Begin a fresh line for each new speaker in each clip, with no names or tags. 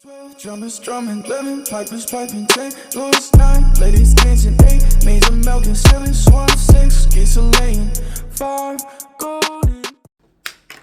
12 drummers drumming, 11 pipers piping, 10 Louis 9, ladies dancing, 8 maids of milk and 7 swan, 6 geese a laying, 5 golden.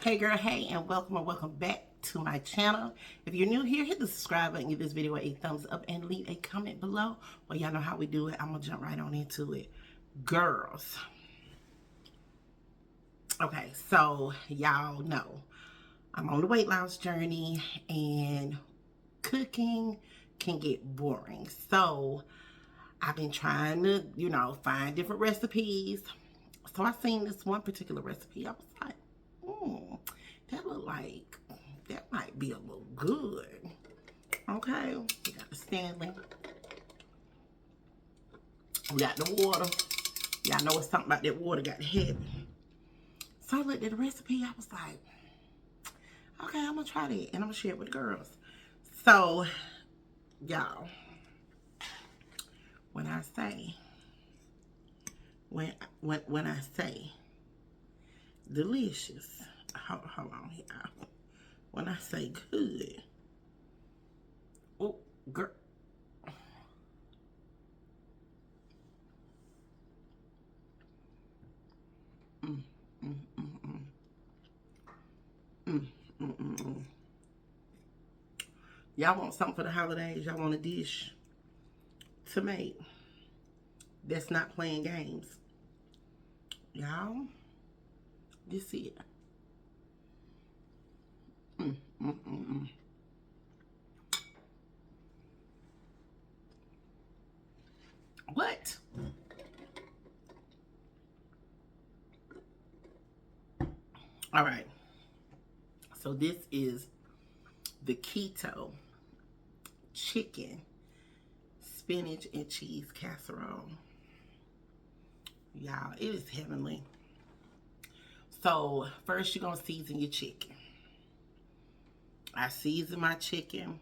Hey girl, hey, and welcome back to my channel. If you're new here, hit the subscribe button, give this video a thumbs up, and leave a comment below. Well, y'all know how we do it. I'm gonna jump right on into it. Girls. Okay, so y'all know I'm on the weight loss journey, and cooking can get boring. So I've been trying to, find different recipes. So I seen this one particular recipe. I was like, that look like that might be a little good. Okay, we got the Stanley. We got the water. Y'all know it's something about that water got heavy. So I looked at the recipe. I was like, okay, I'm gonna try that, and I'm gonna share it with the girls. So, y'all, when I say delicious, hold on here. When I say good, oh girl, Y'all want something for the holidays? Y'all want a dish to make that's not playing games? Y'all, this is it. What? All right. So this is the Keto chicken spinach and cheese casserole. Y'all, it is heavenly. So first you're gonna season your chicken. I season my chicken.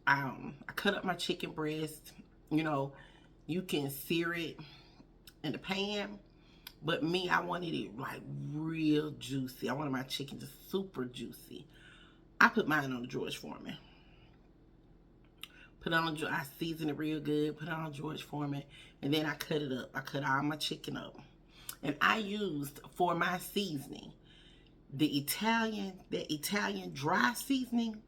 I cut up my chicken breast. You can sear it in the pan, but me, I wanted it like real juicy. I wanted my chicken just super juicy. I put mine on the George Foreman. I seasoned it real good, put it on George Foreman, and then I cut it up. I cut all my chicken up. And I used, for my seasoning, the Italian dry seasoning,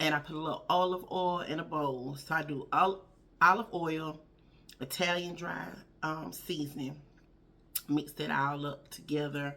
And I put a little olive oil in a bowl. So I do olive oil, Italian dry seasoning, mix that all up together.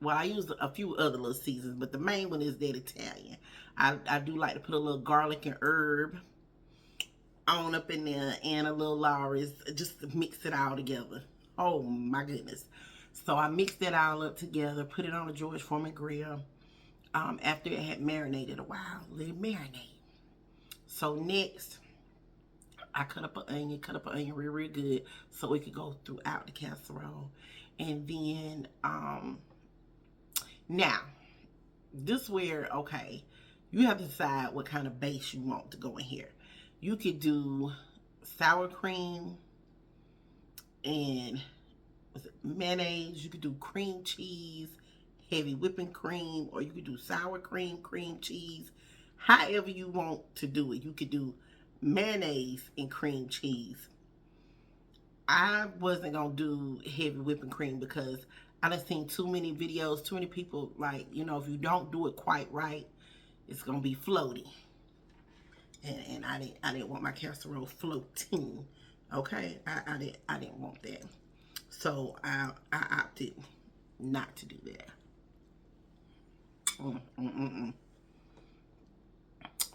I use a few other little seasons, but the main one is that Italian. I do like to put a little garlic and herb on up in there, and a little Lawry's, just to mix it all together. Oh my goodness. So I mixed that all up together, put it on a George Foreman grill. After it had marinated a while, let it marinate. So next, I cut up an onion real good so it could go throughout the casserole. And then, now, this is where, okay, you have to decide what kind of base you want to go in here. You could do sour cream and mayonnaise. You could do cream cheese, heavy whipping cream, or you could do sour cream, cream cheese. However you want to do it. You could do mayonnaise and cream cheese. I wasn't gonna do heavy whipping cream because I done seen too many videos, too many people, like, if you don't do it quite right, it's gonna be floaty. And I didn't want my casserole floating. Okay? I didn't want that. So I opted not to do that.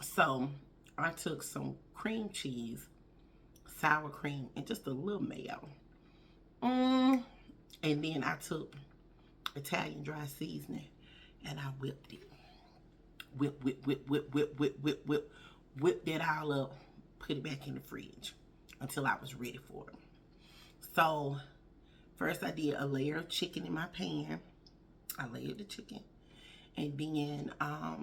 So I took some cream cheese, sour cream, and just a little mayo. And then I took Italian dry seasoning and I whipped it. Whipped that all up, put it back in the fridge until I was ready for it. So first I did a layer of chicken in my pan. I layered the chicken, and then I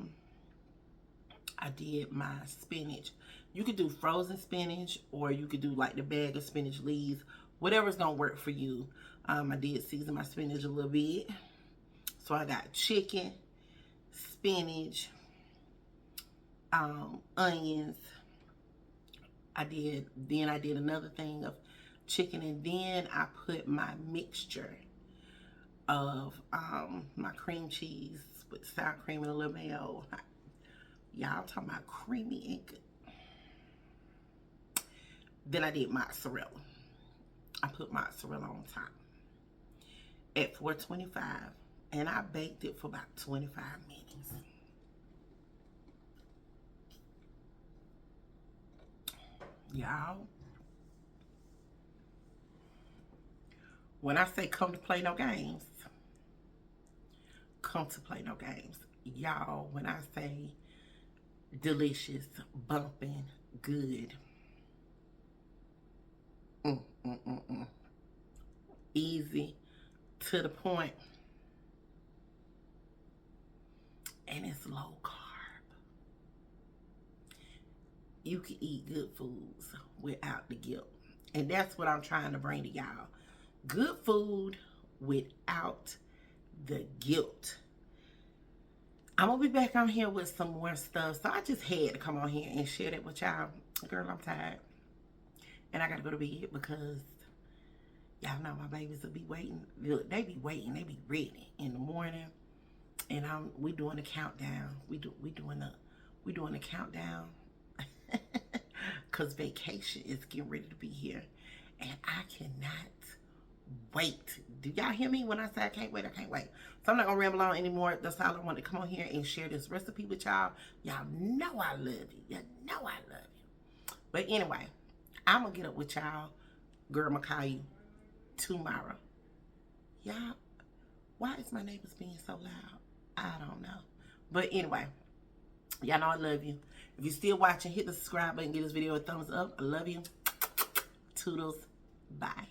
did my spinach. You could do frozen spinach, or you could do like the bag of spinach leaves, whatever's gonna work for you. I did season my spinach a little bit. So I got chicken, spinach, onions. I did another thing of chicken, and then I put my mixture of my cream cheese with sour cream and a little mayo. Y'all talking about creamy and good. Then I did mozzarella. I put mozzarella on top at 425, and I baked it for about 25 minutes. Y'all, when I say come to play no games, come to play no games. Y'all, when I say delicious, bumping, good, easy, to the point, and it's low carb. You can eat good foods without the guilt. And that's what I'm trying to bring to y'all. Good food without the guilt. I'm going to be back on here with some more stuff. So I just had to come on here and share that with y'all. Girl, I'm tired. And I got to go to bed because y'all know my babies will be waiting. Look, they be waiting. They be ready in the morning. And we doing a countdown. We doing a countdown. Because vacation is getting ready to be here. And I cannot wait. Do y'all hear me when I say I can't wait? I can't wait. So I'm not going to ramble on anymore. That's all I want to come on here and share this recipe with y'all. Y'all know I love you. You know I love you. But anyway, I'm going to get up with y'all. Girl, I'm going to call you tomorrow. Y'all, why is my neighbors being so loud? I don't know. But anyway, y'all know I love you. If you're still watching, hit the subscribe button, give this video a thumbs up. I love you. Toodles. Bye.